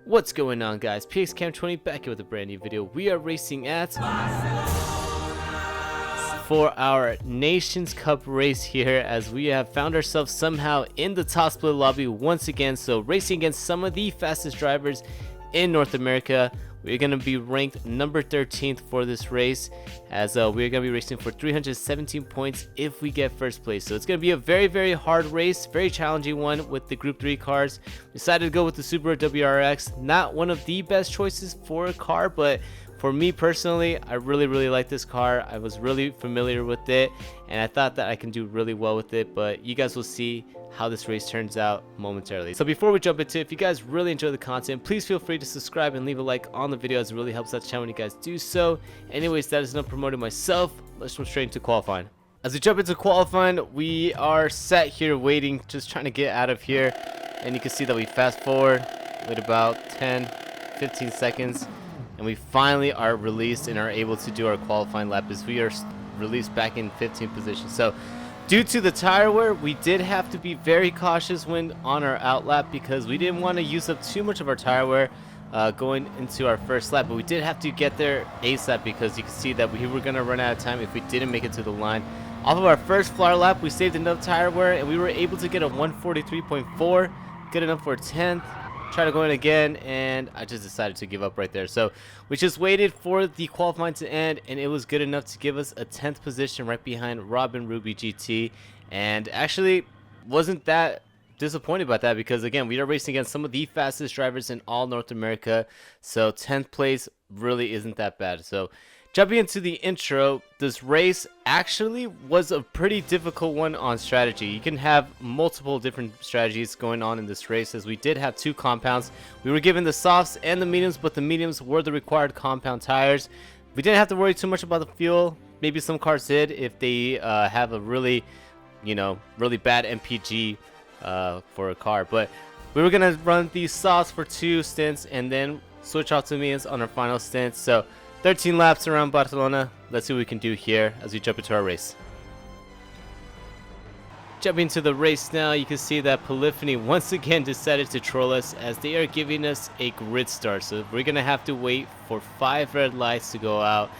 What's going on, guys? PXCam20 back here with a brand new video. We are racing at for our Nations Cup race here, as we have found ourselves somehow in the top split lobby once again. So racing against some of the fastest drivers in North America. We're going to be ranked number 13th for this race, as we're going to be racing for 317 points if we get first place. So it's going to be a very hard race, very challenging one with the Group 3 cars. Decided to go with the Subaru WRX. Not one of the best choices for a car, but for me personally, I really like this car. I was really familiar with it, and I thought that I can do really well with it, but you guys will see how this race turns out momentarily. So before we jump into it, if you guys really enjoy the content, please feel free to subscribe and leave a like on the video, as it really helps out the channel when you guys do so. Anyways, that is enough promoting myself. Let's jump straight into qualifying. As we jump into qualifying, we are sat here waiting, just trying to get out of here, and you can see that we fast forward, wait about 10-15 seconds, and we finally are released and are able to do our qualifying lap, as we are released back in 15th position. So due to the tire wear, we did have to be very cautious when on our out lap, because we didn't want to use up too much of our tire wear going into our first lap, but we did have to get there ASAP, because you can see that we were going to run out of time if we didn't make it to the line. Off of our first floor lap, we saved enough tire wear, and we were able to get a 143.4, good enough for 10th. Try to go in again, and I just decided to give up right there. So we just waited for the qualifying to end, and it was good enough to give us a 10th position right behind Robin Ruby GT. And actually wasn't that disappointed about that, because again, we are racing against some of the fastest drivers in all North America, so 10th place really isn't that bad. So jumping into the intro, this race actually was a pretty difficult one on strategy. You can have multiple different strategies going on in this race, as we did have two compounds. We were given the softs and the mediums, but the mediums were the required compound tires. We didn't have to worry too much about the fuel. Maybe some cars did if they have a really bad MPG for a car. But we were going to run these softs for 2 stints and then switch off to mediums on our final stint. So 13 laps around Barcelona. Let's see what we can do here as we jump into our race. Jumping into the race now, you can see that Polyphony once again decided to troll us, as they are giving us a grid start. So we're going to have to wait for 5 red lights to go out,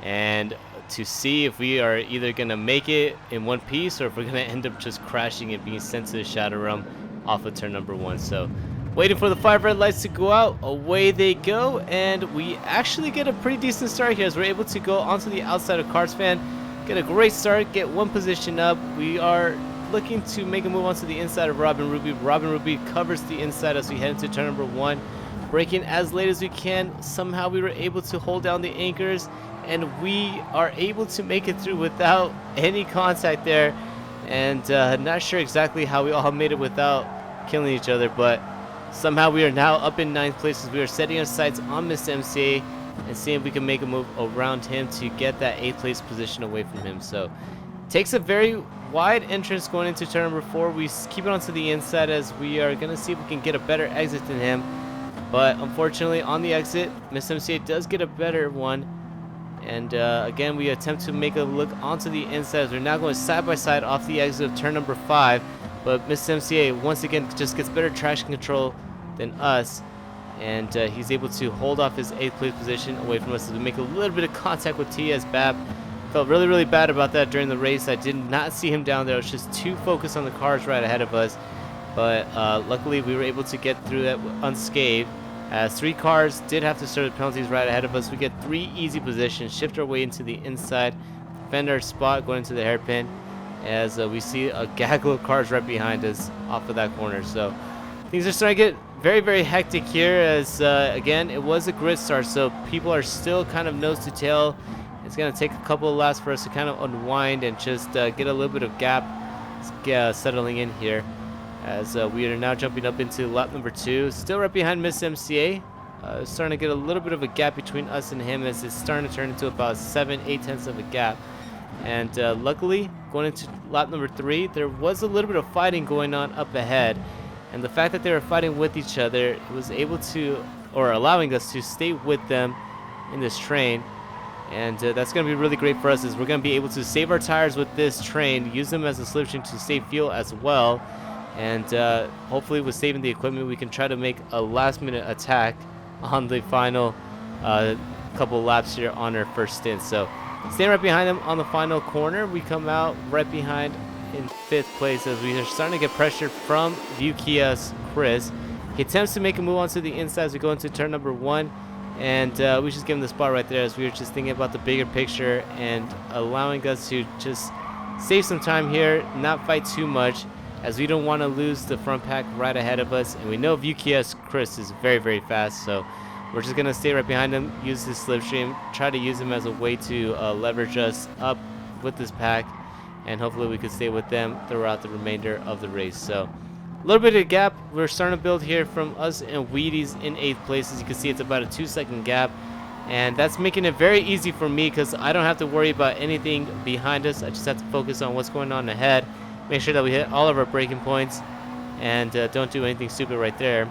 and to see if we are either going to make it in one piece, or if we're going to end up just crashing and being sent to the Shadow Realm off of turn number 1. So waiting for the 5 red lights to go out, away they go, and we actually get a pretty decent start here, as we're able to go onto the outside of Cars Fan, get a great start, get 1 position up. We are looking to make a move onto the inside of Robin Ruby. Robin Ruby covers the inside as we head into turn number 1, braking as late as we can. Somehow we were able to hold down the anchors, and we are able to make it through without any contact there, and not sure exactly how we all made it without killing each other, but somehow we are now up in 9th place, as we are setting our sights on Mr. MCA and seeing if we can make a move around him to get that 8th place position away from him. So takes a very wide entrance going into turn number 4. We keep it onto the inside, as we are going to see if we can get a better exit than him. But unfortunately on the exit, Mr. MCA does get a better one. And again, we attempt to make a look onto the inside, as we're now going side by side off the exit of turn number 5. But Mr. MCA once again just gets better traction control than us, and he's able to hold off his 8th place position away from us, as we make a little bit of contact with TS Bab. Felt really bad about that during the race. I did not see him down there. I was just too focused on the cars right ahead of us. But luckily we were able to get through that unscathed, as 3 cars did have to serve the penalties right ahead of us. We get 3 easy positions, shift our way into the inside, defend our spot going into the hairpin, as we see a gaggle of cars right behind us off of that corner. So things are starting to get very hectic here, as again, it was a grid start, so people are still kind of nose to tail. It's going to take a couple of laps for us to kind of unwind and just get a little bit of gap settling in here, as we are now jumping up into lap number 2, still right behind Miss MCA. Starting to get a little bit of a gap between us and him, as it's starting to turn into about 7-8 tenths of a gap. And luckily, going into lap number 3, there was a little bit of fighting going on up ahead, and the fact that they were fighting with each other was able to, or allowing us to stay with them in this train. And that's going to be really great for us, as we're going to be able to save our tires with this train, use them as a solution to save fuel as well, and hopefully with saving the equipment we can try to make a last-minute attack on the final couple laps here on our first stint. So staying right behind him on the final corner, we come out right behind in 5th place as we are starting to get pressure from View Kia's Chris. He attempts to make a move onto the inside as we go into turn number 1, and we just give him the spot right there as we were just thinking about the bigger picture and allowing us to just save some time here, not fight too much, as we don't want to lose the front pack right ahead of us. And we know View Kia's Chris is very, very fast, so we're just going to stay right behind him, use his slipstream, try to use him as a way to leverage us up with this pack, and hopefully we could stay with them throughout the remainder of the race. So a little bit of a gap we're starting to build here from us and Wheaties in 8th place. As you can see, it's about a 2-second gap, and that's making it very easy for me because I don't have to worry about anything behind us. I just have to focus on what's going on ahead, make sure that we hit all of our braking points, and don't do anything stupid right there,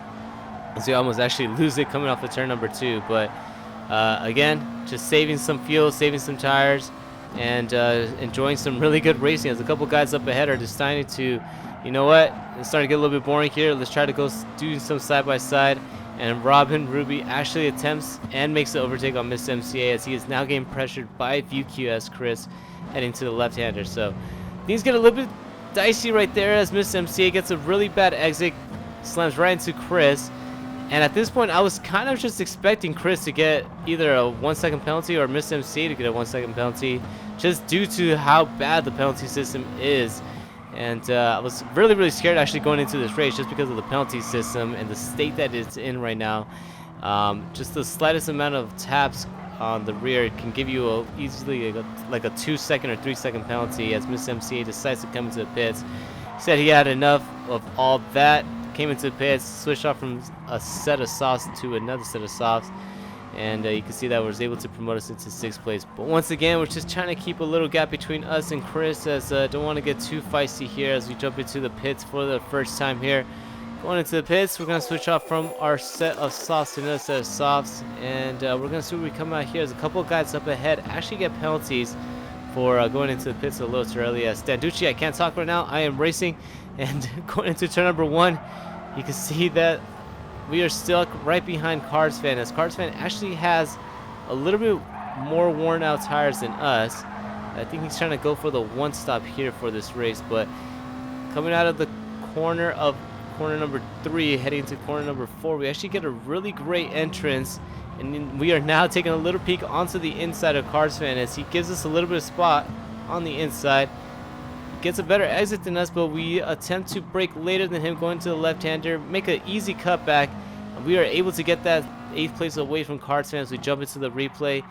as we almost actually lose it coming off the turn number 2. But again, just saving some fuel, saving some tires, and enjoying some really good racing as a couple guys up ahead are deciding to, you know what, it's starting to get a little bit boring here. Let's try to go do some side-by-side. And Robin Ruby actually attempts and makes the overtake on Miss MCA as he is now getting pressured by View QS Chris heading to the left-hander. So things get a little bit dicey right there as Miss MCA gets a really bad exit, slams right into Chris. And at this point, I was kind of just expecting Chris to get either a 1-second penalty or Miss MC to get a 1-second penalty, just due to how bad the penalty system is. And I was really, really scared actually going into this race just because of the penalty system and the state that it's in right now. Just the slightest amount of taps on the rear can give you easily like a 2-second or 3-second penalty, as Miss MCA decides to come into the pits. Said he had enough of all that. Came into the pits, switched off from a set of softs to another set of softs, and you can see that was able to promote us into 6th place. But once again, we're just trying to keep a little gap between us and Chris, as don't want to get too feisty here as we jump into the pits for the first time here. Going into the pits, we're going to switch off from our set of softs to another set of softs, and we're going to see where we come out here as a couple of guys up ahead actually get penalties for going into the pits a little too early. Standucci, I can't talk right now, I am racing, and going into turn number 1, you can see that we are stuck right behind Cardsfan, as Cardsfan actually has a little bit more worn out tires than us. I think he's trying to go for the 1-stop here for this race, but coming out of the corner number 3 heading to corner number 4, we actually get a really great entrance, and we are now taking a little peek onto the inside of Cardsfan as he gives us a little bit of spot on the inside. Gets a better exit than us, but we attempt to brake later than him, going to the left-hander, make an easy cutback, and we are able to get that 8th place away from Cardsfan as we jump into the replay.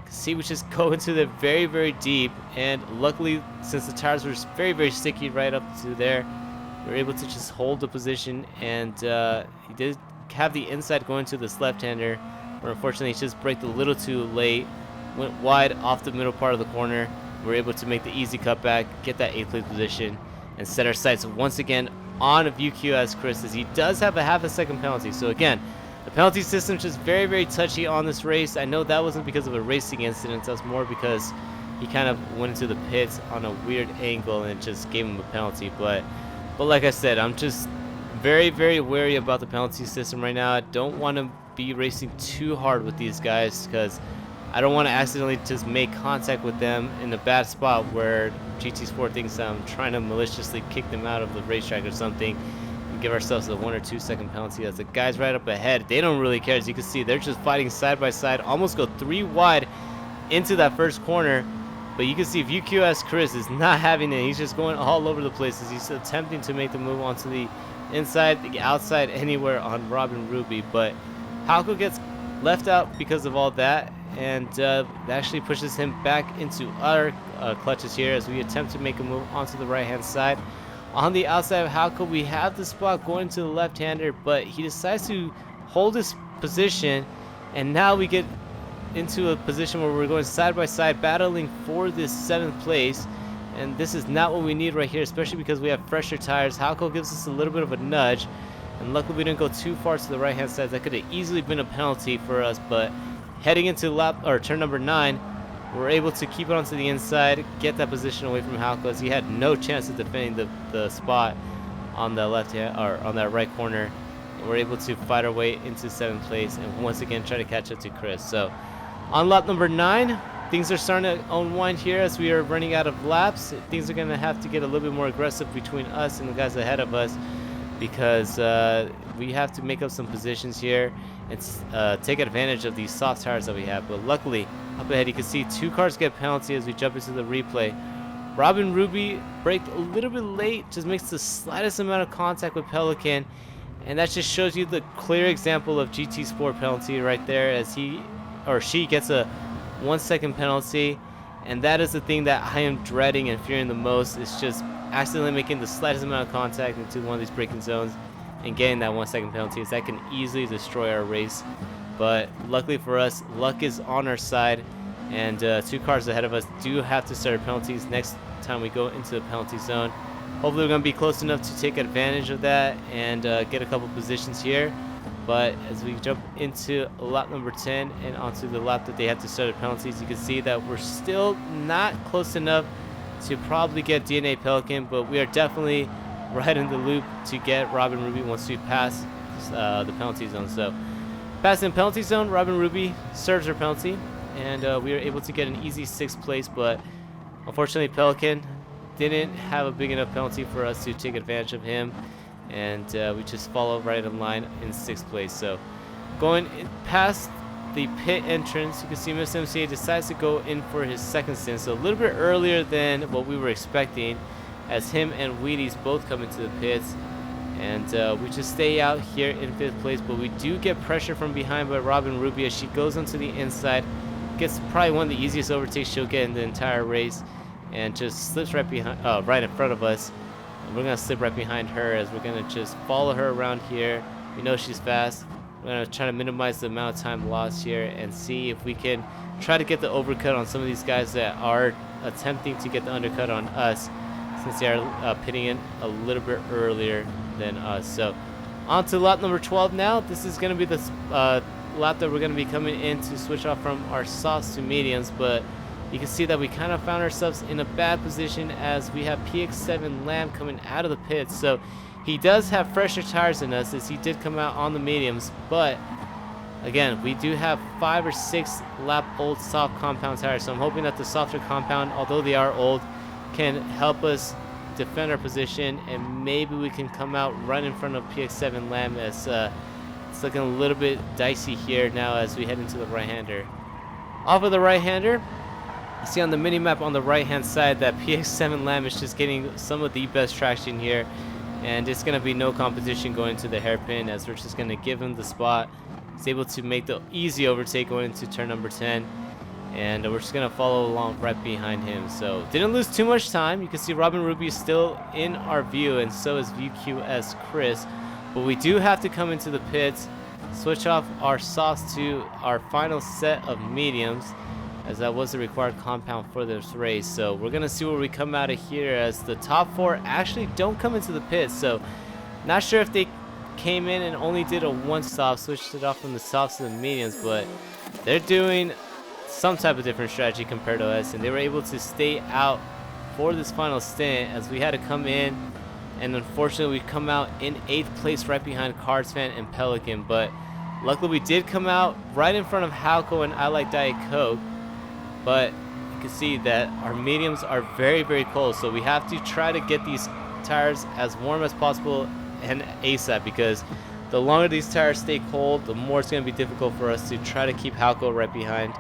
See, we just go into the very, very deep, and luckily, since the tires were very, very sticky right up to there, we were able to just hold the position, and he did have the inside going to this left-hander, where unfortunately he just braked a little too late, went wide off the middle part of the corner. We're able to make the easy cutback, get that 8th place position, and set our sights once again on a View QS Chris, as he does have a 1/2 second penalty. So again, the penalty system is just very, very touchy on this race. I know that wasn't because of a racing incident, that's more because he kind of went into the pits on a weird angle and it just gave him a penalty. But like I said, I'm just very, very wary about the penalty system right now. I don't want to be racing too hard with these guys because I don't want to accidentally just make contact with them in a bad spot where GT Sport thinks I'm trying to maliciously kick them out of the racetrack or something and give ourselves a 1 or 2 second penalty. As the guys right up ahead, they don't really care. As you can see, they're just fighting side by side, almost go 3 wide into that first corner. But you can see View QS Chris is not having it. He's just going all over the place as he's attempting to make the move onto the inside, the outside, anywhere on Robin Ruby. But Halko gets left out because of all that, and that actually pushes him back into our clutches here as we attempt to make a move onto the right hand side. On the outside of Halko, we have the spot going to the left-hander, but he decides to hold his position, and now we get into a position where we're going side by side battling for this 7th place, and this is not what we need right here, especially because we have fresher tires. Halko gives us a little bit of a nudge, and luckily we didn't go too far to the right hand side. That could have easily been a penalty for us, but heading into turn number 9, we're able to keep it onto the inside, get that position away from Halko, as he had no chance of defending the spot. on the left hand or on that right corner. And we're able to fight our way into 7th place and once again try to catch up to Chris. So on lap number 9, things are starting to unwind here as we are running out of laps. Things are going to have to get a little bit more aggressive between us and the guys ahead of us, because we have to make up some positions here and take advantage of these soft tires that we have. But luckily, up ahead you can see 2 cars get penalty as we jump into the replay. Robin Ruby braked a little bit late, just makes the slightest amount of contact with Pelican, and that just shows you the clear example of GT Sport penalty right there, as he or she gets a 1-second penalty. And that is the thing that I am dreading and fearing the most, is just accidentally making the slightest amount of contact into one of these braking zones and getting that 1-second penalty, as that can easily destroy our race. But luckily for us, luck is on our side, and 2 cars ahead of us do have to start penalties next time we go into the penalty zone. Hopefully we're going to be close enough to take advantage of that and get a couple positions here. But as we jump into lap number 10 and onto the lap that they have to start at penalties, you can see that we're still not close enough to probably get DNA Pelican, but we are definitely right in the loop to get Robin Ruby once we pass the penalty zone. So passing the penalty zone, Robin Ruby serves her penalty, and we were able to get an easy 6th place, but unfortunately Pelican didn't have a big enough penalty for us to take advantage of him, and we just follow right in line in 6th place. So going past the pit entrance, you can see Mr. MCA decides to go in for his 2nd stint, so a little bit earlier than what we were expecting, as him and Wheaties both come into the pits. And we just stay out here in 5th place, but we do get pressure from behind by Robin Ruby as she goes onto the inside, gets probably one of the easiest overtakes she'll get in the entire race, and just slips right behind, right in front of us. And we're gonna slip right behind her as we're gonna just follow her around here. We know she's fast. We're gonna try to minimize the amount of time lost here and see if we can try to get the overcut on some of these guys that are attempting to get the undercut on us, since they are pitting in a little bit earlier than us. So on to lap number 12 now. This is gonna be the lap that we're gonna be coming in to switch off from our softs to mediums, but you can see that we kind of found ourselves in a bad position as we have PX7 Lamb coming out of the pits. So he does have fresher tires than us, as he did come out on the mediums, but again, we do have 5 or 6 lap old soft compound tires. So I'm hoping that the softer compound, although they are old, can help us defend our position, and maybe we can come out right in front of PX7 Lamb, as it's looking a little bit dicey here now as we head into the right-hander. Off of the right-hander, you see on the mini-map on the right-hand side that PX7 Lamb is just getting some of the best traction here, and it's going to be no competition going to the hairpin, as we're just going to give him the spot. He's able to make the easy overtake going into turn number 10, and we're just going to follow along right behind him. So didn't lose too much time. You can see Robin Ruby is still in our view, and so is VQS Chris, but we do have to come into the pits, switch off our softs to our final set of mediums, as that was the required compound for this race. So we're gonna see where we come out of here, as the top 4 actually don't come into the pits. So not sure if they came in and only did a 1 soft, switched it off from the softs to the mediums, but they're doing some type of different strategy compared to us, and they were able to stay out for this final stint, as we had to come in, and unfortunately we come out in 8th place right behind Cardsfan and Pelican. But luckily we did come out right in front of Halco and I Like Diet Coke. But you can see that our mediums are very, very cold, so we have to try to get these tires as warm as possible and ASAP, because the longer these tires stay cold, the more it's going to be difficult for us to try to keep Halco right behind.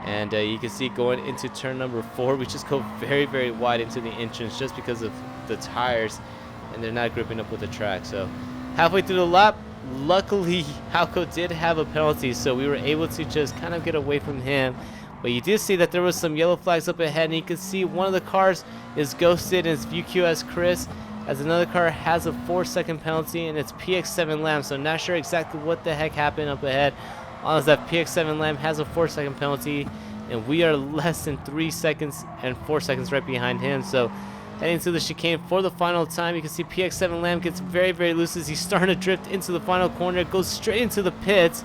And you can see going into turn number 4, we just go very, very wide into the entrance just because of the tires, and they're not gripping up with the track. So halfway through the lap, luckily Halco did have a penalty, so we were able to just kind of get away from him. But you do see that there was some yellow flags up ahead, and you can see one of the cars is ghosted, and it's VQS Chris, as another car has a 4-second penalty, and it's PX7 Lamb. So not sure exactly what the heck happened up ahead. All is that PX7 Lamb has a 4-second penalty, and we are less than 3 seconds and 4 seconds right behind him. So heading to the chicane for the final time, you can see PX7 Lamb gets very, very loose as he's starting to drift into the final corner, goes straight into the pits.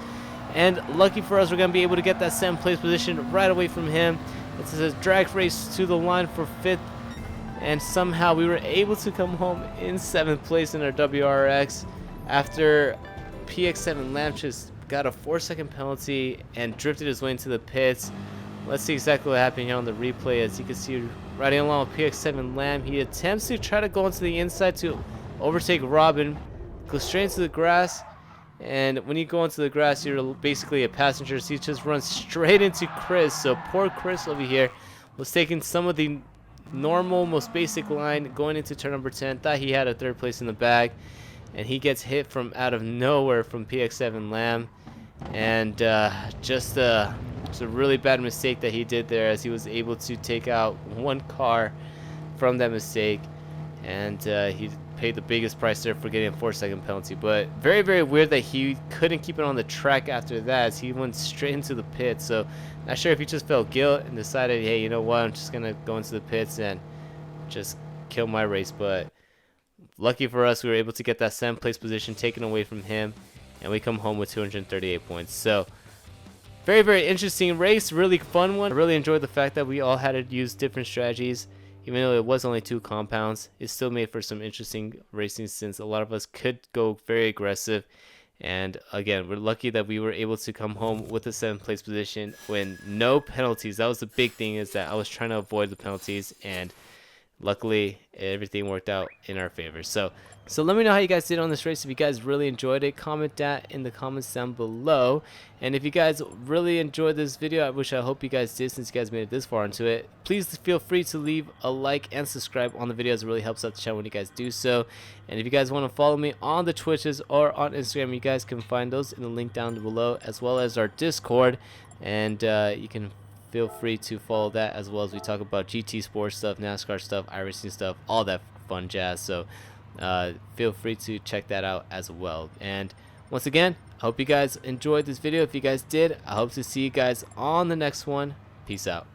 And lucky for us, we're going to be able to get that 7th place position right away from him. It's a drag race to the line for 5th and somehow we were able to come home in 7th place in our WRX after PX7 Lamb just got a 4-second penalty and drifted his way into the pits. Let's see exactly what happened here on the replay. As you can see, riding along with PX7 Lamb, he attempts to try to go into the inside to overtake Robin, goes straight into the grass, and when you go into the grass, you're basically a passenger, so he just runs straight into Chris. So poor Chris over here was taking some of the normal, most basic line going into turn number 10, thought he had a 3rd place in the bag, and he gets hit from out of nowhere from PX7 Lamb, and just a really bad mistake that he did there, as he was able to take out one car from that mistake, and he paid the biggest price there for getting a 4-second penalty. But very, very weird that he couldn't keep it on the track after that, as he went straight into the pit. So not sure if he just felt guilt and decided, hey, you know what, I'm just gonna go into the pits and just kill my race. But lucky for us, we were able to get that 7th place position taken away from him, and we come home with 238 points. So very, very interesting race, really fun one. I really enjoyed the fact that we all had to use different strategies. Even though it was only 2 compounds, it still made for some interesting racing, since a lot of us could go very aggressive. And again, we're lucky that we were able to come home with a 7th place position when no penalties. That was the big thing, is that I was trying to avoid the penalties, and luckily everything worked out in our favor. So let me know how you guys did on this race. If you guys really enjoyed it, comment that in the comments down below. And if you guys really enjoyed this video, I hope you guys did, since you guys made it this far into it, please feel free to leave a like and subscribe on the videos. It really helps out the channel when you guys do so. And if you guys want to follow me on the Twitches or on Instagram, you guys can find those in the link down below, as well as our Discord, and you can feel free to follow that, as well as we talk about GT sports stuff, NASCAR stuff, iRacing stuff, all that fun jazz. So feel free to check that out as well. And once again, I hope you guys enjoyed this video. If you guys did, I hope to see you guys on the next one. Peace out.